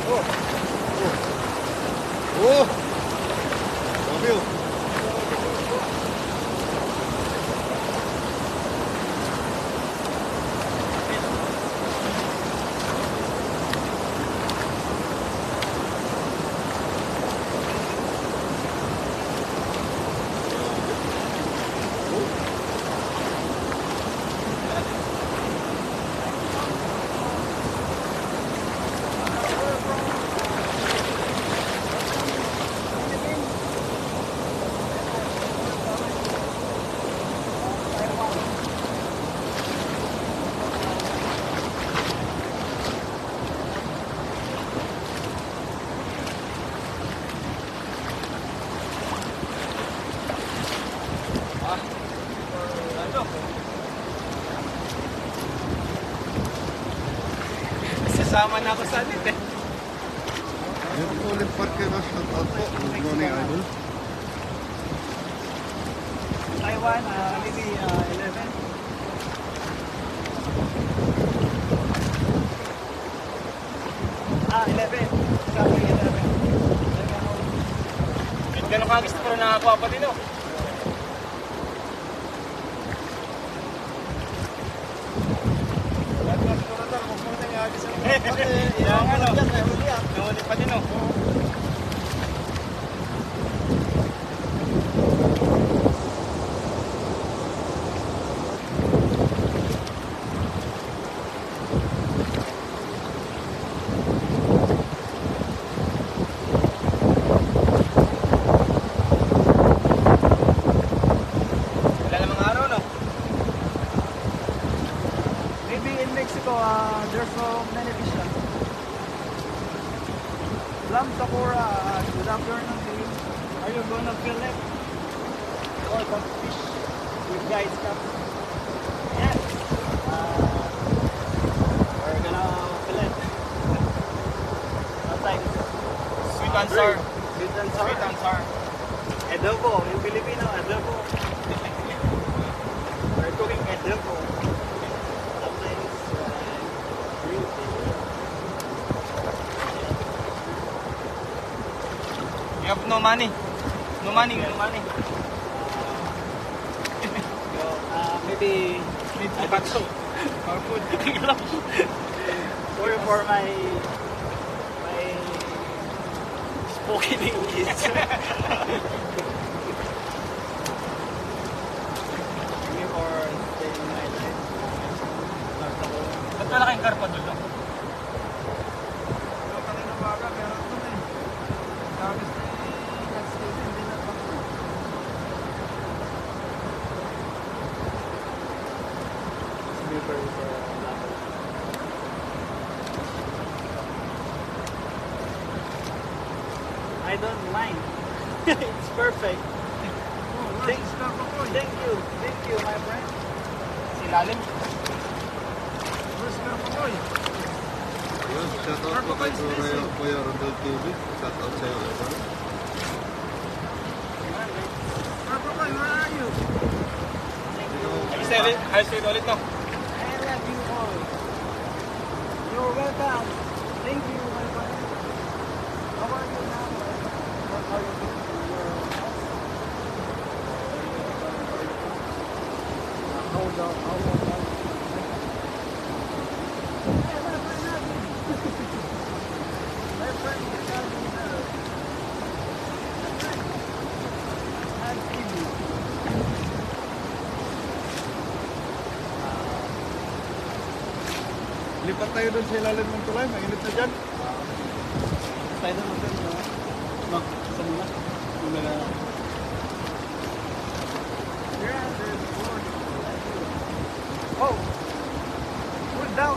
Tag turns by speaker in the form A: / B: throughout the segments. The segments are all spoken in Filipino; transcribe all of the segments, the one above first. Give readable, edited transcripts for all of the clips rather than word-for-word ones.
A: Oh. Oh. Grabe oh.
B: Sasama na ako sa alit eh.
A: Yung ulit parker na shout out po. Good morning, idol.
B: Taiwan, maybe 11. Ah, 11. Sabi 11. Gano'n kagis na pero nakakuha pa din oh. Yang ano? Nahuli pa din oh. Wala namang araw no? Maybe in Mexico, there's so many fish. Lam Sakura, good afternoon to you. Are you gonna fill it? Or some fish with guys come? Yes. We're gonna fill it. Outside. Sweet and sour. Sweet and sour. Sweet and sour. Adobo, in Filipino, adobo. We're cooking adobo. Sometimes green fish. You have no money. No money, no money. Maybe I back so. Or food. Sorry for my spoken English. Thank you for staying my life. Ba't wala kayong karpa doon? Kanina baga, meron doon eh. Tapos I don't mind. It's perfect. Thank you, my friend. Silalim. Where's Karpakoy?
A: Yun, shout out po kay Kuya Rodel TV. Shout out sa'yo, idol.
B: Karpakoy, where are you? I say it ulit no? I love you all. You're welcome. Thank you, my friend. How are you now? What are you doing in your house? Hold on, hold on. My friend, you got me better. I'm TV.
A: Lipat tayo doon sa ilalim ng tulay. Mainit na dyan.
B: Tayo na mag no, isa muna. Muna na. Yeah, there's more. Oh! We're down!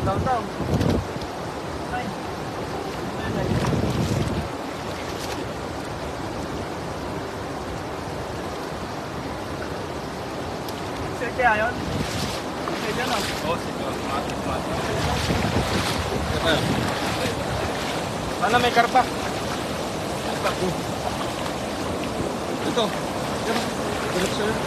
B: Down. Nice. Sige kaya yun? Sige dyan o? Oo, sige. Mati. Sana may karpa.
A: Ito. Yan. Diretso yun.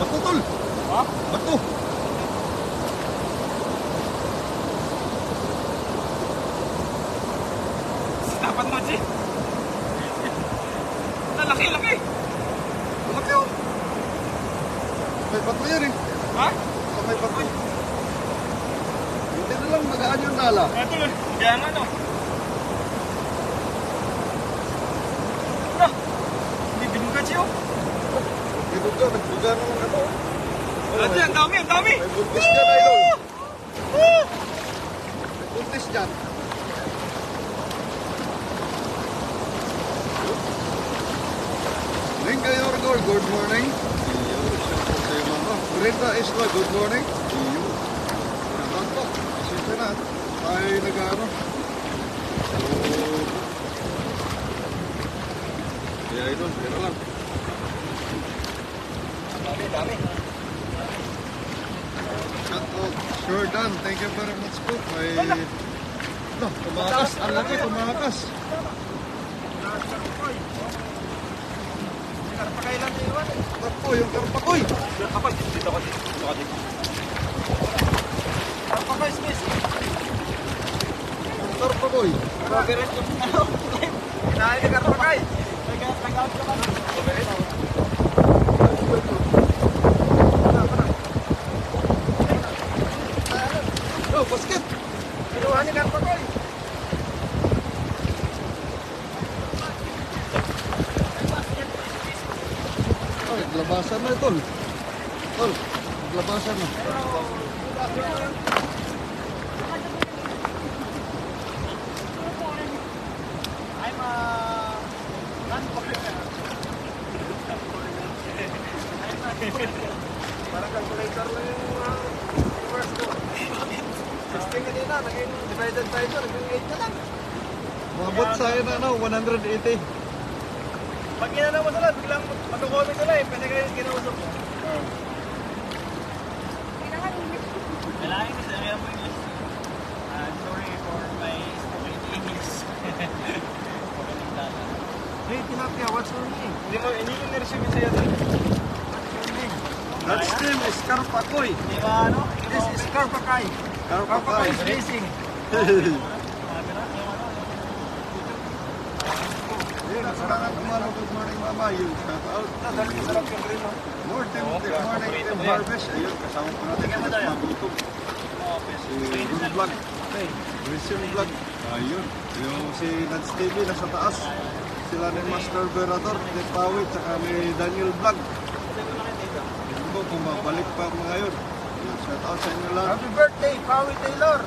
A: Bato, tol!
B: Ha?
A: Bato!
B: Dapat mo, G. Laki-laki.
A: Malaki oh! May bato yan eh.
B: Ha?
A: May bato. Hindi na lang magaan yung dala.
B: Ito lang. Kaya nga, no? Ah! Hindi binuga, G, oh.
A: Dibuga, nagbuga naman ako.
B: Ate, ang dami, ang dami.
A: May buntis dyan, idol. May buntis dyan. Ringa Yorgor, good morning. Iyo, siyempre sa'yo mama. Brenda Isla, good morning. Iyo. Naman po, pasensya na. Tayo nag-ano. So, kaya idol, pera lang.
B: Dami, dami.
A: Shout out, sure done. Thank you very much po. May... No, tumakas. Ang laki, tumakas.
B: Karpakailan na iwan, eh.
A: Karpo, yung karpakoy.
B: Karpakoy, dito ka, dito ka, dito. Karpakoy, Smith.
A: Yung karpakoy.
B: Robert, yung ano, kinahin ni Karpakay. Nag-out ka ba? Robert.
A: Oh, basket.
B: Kinuha ni Karpakay.
A: Oh, naglabasan na tol. Tol, naglabasan na.
B: I'm parang calculator lang yung reverse ko. 16 kanina, naging divided by 2, naging 8 na lang.
A: Mabot sa akin na, 180.
B: Pag ginanaw mo sila, biglang mag-comment sila eh, pwede kayo kinausap mo.
C: Kailangan ko sabihan mo English. Sorry for my spoken English. Magaling talaga.
B: Hey, Tilapia, what's your name? Hindi ko niresume sa'yo doon. What's your name?
A: That's name is Karpakoy.
C: Di ba ano?
B: This is Karpakay. Karpakay is racing.
A: Yun, nakarangan kumalo. Good morning, mama. Yun, shout out.
B: Sarap yung green, no?
A: More morning, Tim Harvest. Ayun, kasama po natin sa magutom. Si Ron Vlog.
B: Okay.
A: Christian Vlog. Ayun. Yung si Nats TV nasa taas. Sila ni Master Berador, ni Pawit, saka ni Daniel Vlog. Yun po, kung mabalik pa mga yun. Yun, shout out sa inyo lahat.
B: Happy birthday, Pawi Taylor.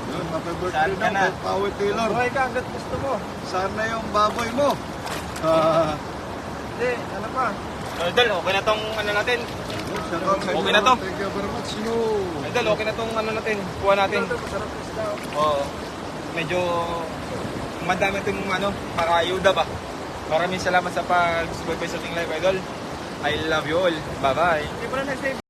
A: Yun, happy birthday
C: Saan ka
A: daw
C: na?
A: kay Pawit Taylor.
B: Buhay ka hanggat gusto mo.
A: Sana yung baboy mo.
B: Hindi, ano pa?
C: Idol, okay na tong ano natin.
A: Shout out sa inyo
C: Okay na to.
A: lahat. Thank you very much. No.
C: Idol, okay na tong ano natin. Kuha natin.
B: Ito, masarap yung isda.
C: Oo. Medyo madami itong ano, para ayuda ba. Maraming salamat sa pag-subscribe sa ating live, Idol. I love you all. Bye-bye.
B: Hindi mo na nag-save.